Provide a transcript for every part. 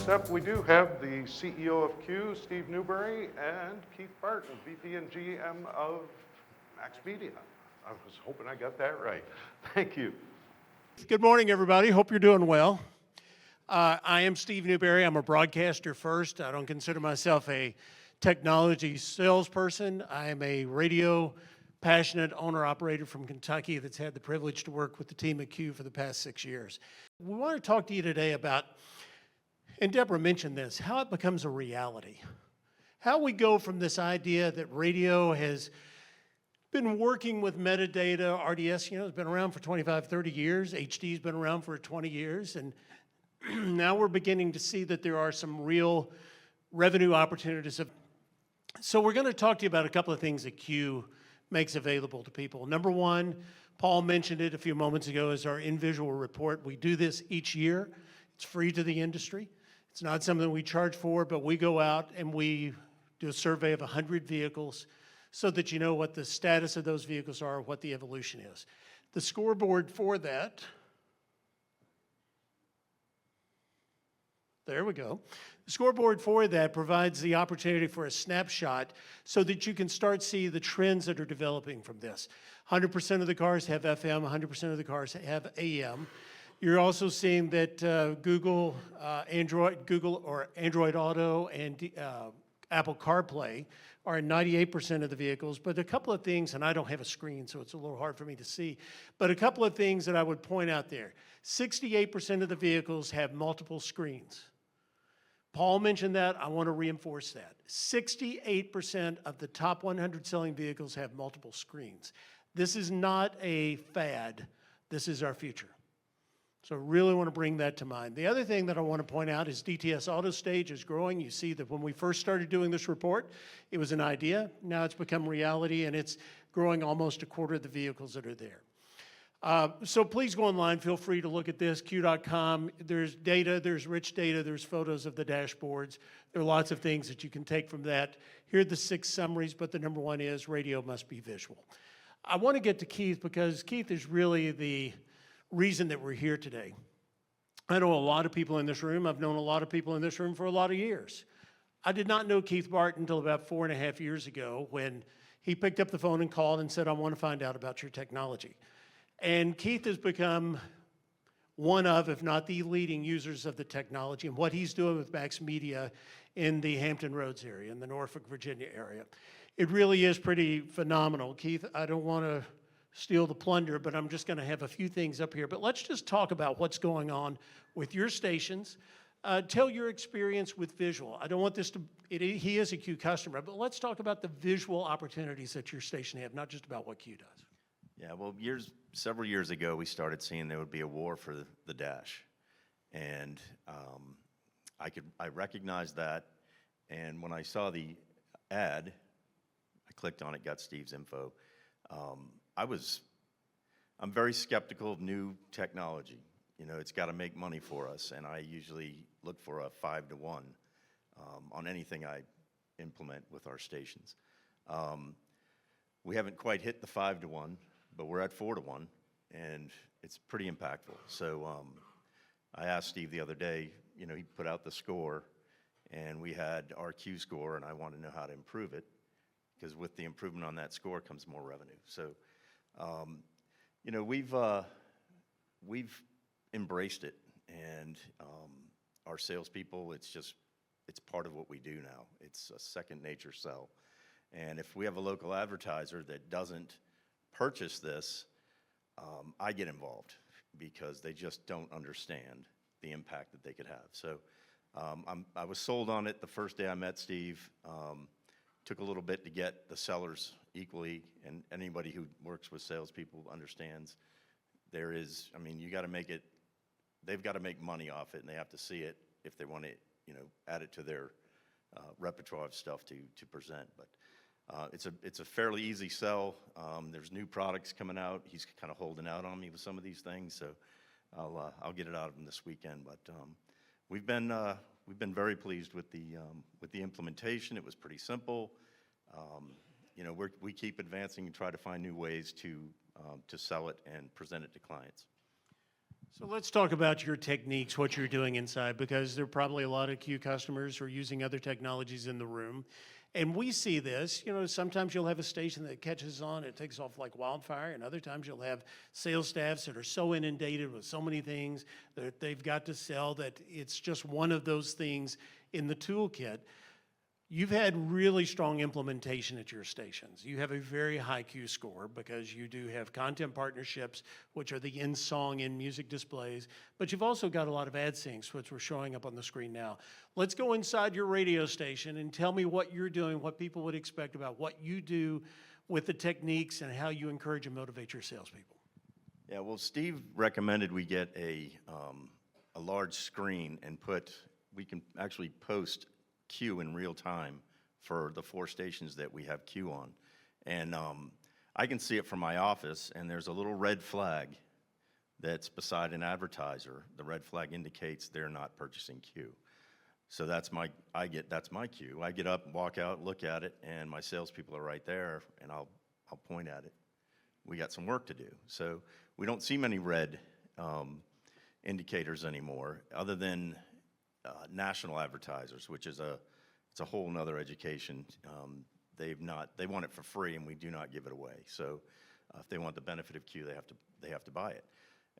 Next up, we do have the CEO of Quu, Steve Newberry, and Keith Barton, VP and GM of Max Media. I was hoping I got that right. Thank you. Good morning, everybody. Hope you're doing well. I am Steve Newberry. I'm a broadcaster first. I don't consider myself a technology salesperson. I am a radio passionate owner-operator from Kentucky that's had the privilege to work with the team at Quu for the past 6 years. We want to talk to you today about, and Deborah mentioned this, how it becomes a reality. How we go from this idea that radio has been working with metadata. RDS, has been around for 25, 30 years. HD's been around for 20 years. And now we're beginning to see that there are some real revenue opportunities. So we're going to talk to you about a couple of things that Quu makes available to people. Number one, Paul mentioned it a few moments ago, is our in-visual report. We do this each year. It's free to the industry. It's not something we charge for, but we go out and we do a survey of 100 vehicles so that you know what the status of those vehicles are, what the evolution is. The scoreboard for that, there we go. The scoreboard for that provides the opportunity for a snapshot so that you can start see the trends that are developing from this. 100% of the cars have FM, 100% of the cars have AM. You're also seeing that Android Auto and Apple CarPlay are in 98% of the vehicles, but a couple of things, and I don't have a screen, so it's a little hard for me to see, but a couple of things that I would point out there. 68% of the vehicles have multiple screens. Paul mentioned that. I want to reinforce that. 68% of the top 100 selling vehicles have multiple screens. This is not a fad. This is our future. So I really want to bring that to mind. The other thing that I want to point out is DTS Auto Stage is growing. You see that when we first started doing this report, it was an idea. Now it's become reality, and it's growing almost a quarter of the vehicles that are there. So please go online. Feel free to look at this, Quu.com. There's data, there's rich data, there's photos of the dashboards. There are lots of things that you can take from that. Here are the 6 summaries, but the number one is radio must be visual. I want to get to Keith because Keith is really the reason that we're here today. I know a lot of people in this room. I've known a lot of people in this room for a lot of years. I did not know Keith Barton until about 4.5 years ago when he picked up the phone and called and said, I want to find out about your technology. And Keith has become one of, if not the leading users of the technology and what he's doing with Max Media in the Hampton Roads area, in the Norfolk, Virginia area. It really is pretty phenomenal. Keith, I don't want to steal the plunder, but I'm just going to have a few things up here. But let's just talk about what's going on with your stations. Tell your experience with visual. I don't want this to, he is a Quu customer, but let's talk about the visual opportunities that your station have, not just about what Quu does. Yeah, well, several years ago, we started seeing there would be a war for the dash. And I recognized that, and when I saw the ad, I clicked on it, got Steve's info. I'm very skeptical of new technology. It's got to make money for us, and I usually look for a 5-to-1 on anything I implement with our stations. We haven't quite hit the 5-to-1, but we're at 4-to-1, and it's pretty impactful. So I asked Steve the other day, he put out the score, and we had our Quu score, and I wanted to know how to improve it, because with the improvement on that score comes more revenue. So, we've embraced it, and our salespeople, it's part of what we do now. It's a second nature sell. And if we have a local advertiser that doesn't purchase this, I get involved because they just don't understand the impact that they could have. So I was sold on it the first day I met Steve. Took a little bit to get the sellers equally, and anybody who works with salespeople understands you got to make it, they've got to make money off it, and they have to see it if they want to, add it to their repertoire of stuff to present. But it's a fairly easy sell. There's new products coming out. He's kind of holding out on me with some of these things, so I'll get it out of him this weekend. But we've been very pleased with the implementation. It was pretty simple. We keep advancing and try to find new ways to sell it and present it to clients. So let's talk about your techniques, what you're doing inside, because there are probably a lot of Quu customers who are using other technologies in the room. And we see this, sometimes you'll have a station that catches on, it takes off like wildfire, and other times you'll have sales staffs that are so inundated with so many things that they've got to sell that it's just one of those things in the toolkit. You've had really strong implementation at your stations. You have a very high Quu score because you do have content partnerships, which are the in-song, in-music displays, but you've also got a lot of ad syncs, which we're showing up on the screen now. Let's go inside your radio station and tell me what you're doing, what people would expect about what you do with the techniques and how you encourage and motivate your salespeople. Yeah, well, Steve recommended we get a large screen and we can actually post Quu in real time for the 4 stations that we have Quu on. And I can see it from my office, and there's a little red flag that's beside an advertiser. The red flag indicates they're not purchasing Quu. So that's my Quu. I get up, walk out, look at it, and my salespeople are right there, and I'll point at it. We got some work to do. So we don't see many red indicators anymore, other than national advertisers, which is it's a whole nother education. They want it for free, and we do not give it away. So if they want the benefit of Quu, they have to buy it.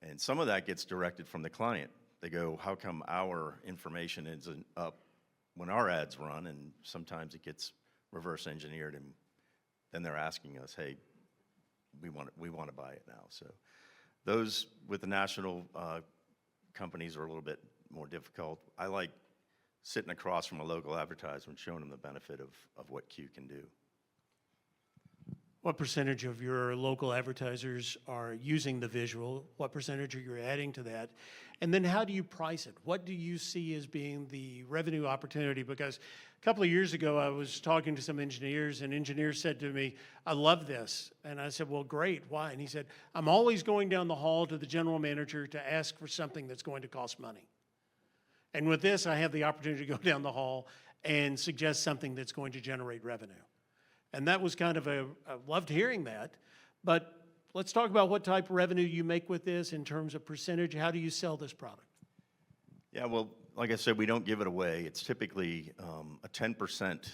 And some of that gets directed from the client. They go, how come our information isn't up when our ads run? And sometimes it gets reverse engineered, and then they're asking us, hey, we want to buy it now. So those with the national companies are a little bit more difficult. I like sitting across from a local advertiser and showing them the benefit of what Quu can do. What percentage of your local advertisers are using the visual? What percentage are you adding to that? And then how do you price it? What do you see as being the revenue opportunity? Because a couple of years ago, I was talking to some engineers, and engineers said to me, I love this. And I said, well, great, why? And he said, I'm always going down the hall to the general manager to ask for something that's going to cost money. And with this, I have the opportunity to go down the hall and suggest something that's going to generate revenue. And that was kind of I loved hearing that. But let's talk about what type of revenue you make with this in terms of percentage. How do you sell this product? Yeah, well, like I said, we don't give it away. It's typically a 10%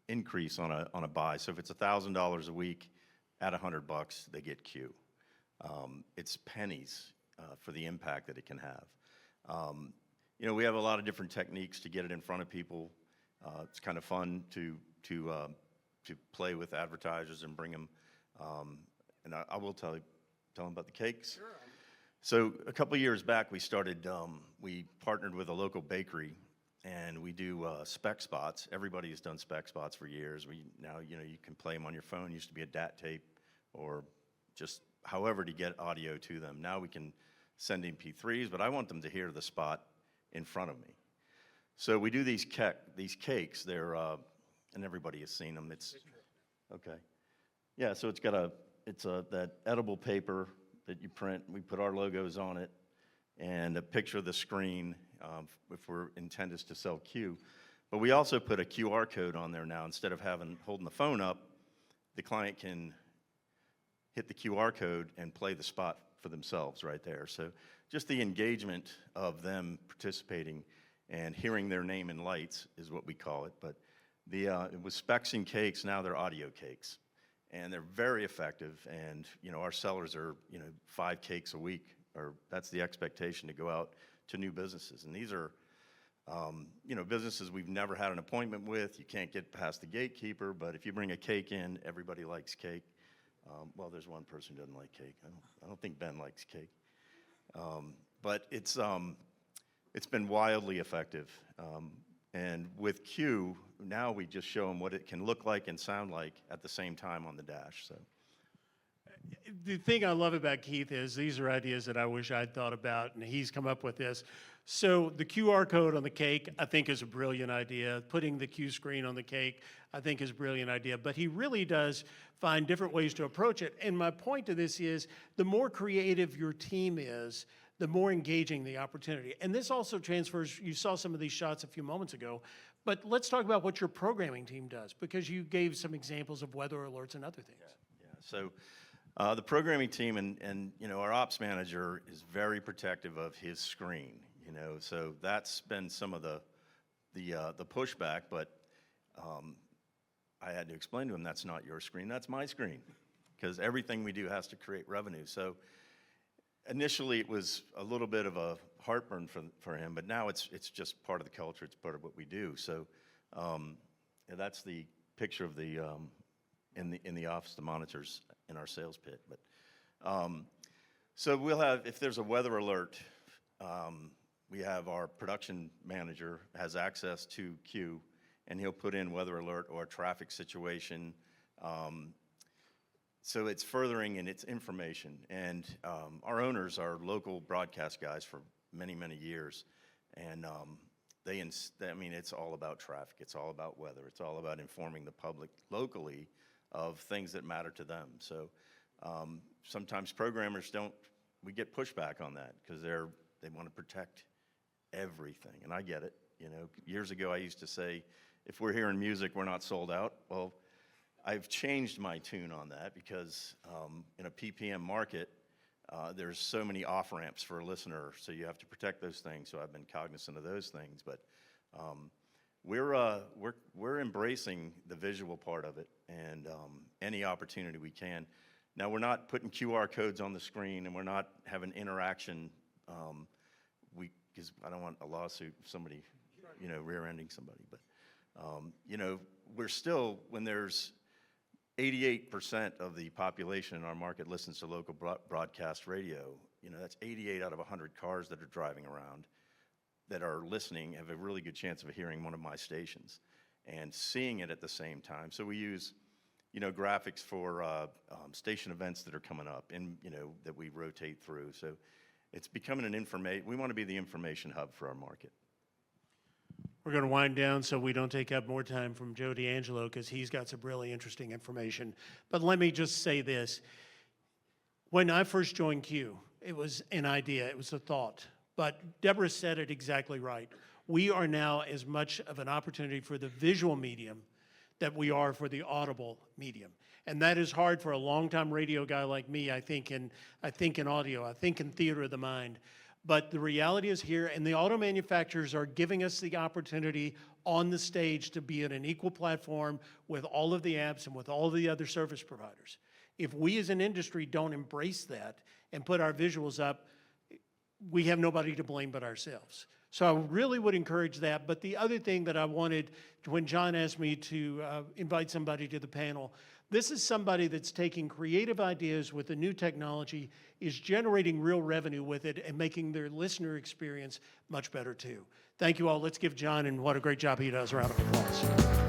increase on a buy. So if it's $1,000 a week at $100, they get Quu. It's pennies for the impact that it can have. We have a lot of different techniques to get it in front of people. It's kind of fun to play with advertisers and bring them. And I will tell them about the cakes. Sure. So a couple of years back, we partnered with a local bakery, and we do spec spots. Everybody has done spec spots for years. Now you can play them on your phone. It used to be a DAT tape, or just however to get audio to them. Now we can send MP3s, but I want them to hear the spot in front of me. So we do these cakes. They're and everybody has seen them. It's okay. Yeah. So it's got that edible paper that you print. We put our logos on it, and a picture of the screen if we're intended to sell Quu. But we also put a QR code on there now. Instead of holding the phone up, the client can hit the QR code and play the spot for themselves right there. So just the engagement of them participating and hearing their name in lights is what we call it. But it was specs and cakes, now they're audio cakes. And they're very effective, and our sellers are 5 cakes a week, or that's the expectation to go out to new businesses. And these are businesses we've never had an appointment with. You can't get past the gatekeeper, but if you bring a cake in, everybody likes cake. Well, there's one person who doesn't like cake. I don't think Ben likes cake. But it's been wildly effective. And with Quu, now we just show them what it can look like and sound like at the same time on the dash. So the thing I love about Keith is these are ideas that I wish I'd thought about, and he's come up with this. So the QR code on the cake, I think, is a brilliant idea. Putting the Quu screen on the cake, I think, is a brilliant idea. But he really does find different ways to approach it. And my point to this is the more creative your team is, the more engaging the opportunity. And this also transfers, you saw some of these shots a few moments ago, but let's talk about what your programming team does, because you gave some examples of weather alerts and other things. Yeah. So The programming team and you know, our ops manager is very protective of his screen, you know, so that's been some of the pushback, but I had to explain to him, that's not your screen, that's my screen, because everything we do has to create revenue. So initially it was a little bit of a heartburn for him, but now it's just part of the culture, it's part of what we do. So yeah, that's the picture of the in the office, the monitors in our sales pit. But so we'll have, if there's a weather alert, we have our production manager has access to Quu, and he'll put in weather alert or traffic situation. So it's furthering in its information. And our owners are local broadcast guys for many, many years. And I mean, it's all about traffic. It's all about weather. It's all about informing the public locally of things that matter to them. So sometimes programmers we get pushback on that because they want to protect everything. And I get it. You know, years ago I used to say, if we're hearing music, we're not sold out. Well, I've changed my tune on that because in a PPM market, there's so many off-ramps for a listener, so you have to protect those things. So I've been cognizant of those things, but we're embracing the visual part of it and any opportunity we can. Now we're not putting QR codes on the screen, and we're not having interaction. Because I don't want a lawsuit if somebody, you know, rear-ending somebody. But you know, we're still, when there's 88% of the population in our market listens to local broadcast radio. You know, that's 88 out of 100 cars that are driving around that are listening have a really good chance of hearing one of my stations and seeing it at the same time. So we use, you know, graphics for station events that are coming up and, you know, that we rotate through. So it's becoming we want to be the information hub for our market. We're going to wind down so we don't take up more time from Joe D'Angelo because he's got some really interesting information. But let me just say this. When I first joined Quu, it was an idea, it was a thought. But Deborah said it exactly right. We are now as much of an opportunity for the visual medium that we are for the audible medium. And that is hard for a longtime radio guy like me, I think in audio, I think in theater of the mind. But the reality is here, and the auto manufacturers are giving us the opportunity on the stage to be at an equal platform with all of the apps and with all of the other service providers. If we as an industry don't embrace that and put our visuals up, we have nobody to blame but ourselves. So I really would encourage that. But the other thing that I wanted, when John asked me to invite somebody to the panel, this is somebody that's taking creative ideas with the new technology, is generating real revenue with it, and making their listener experience much better too. Thank you all. Let's give John, and what a great job he does, a round of applause.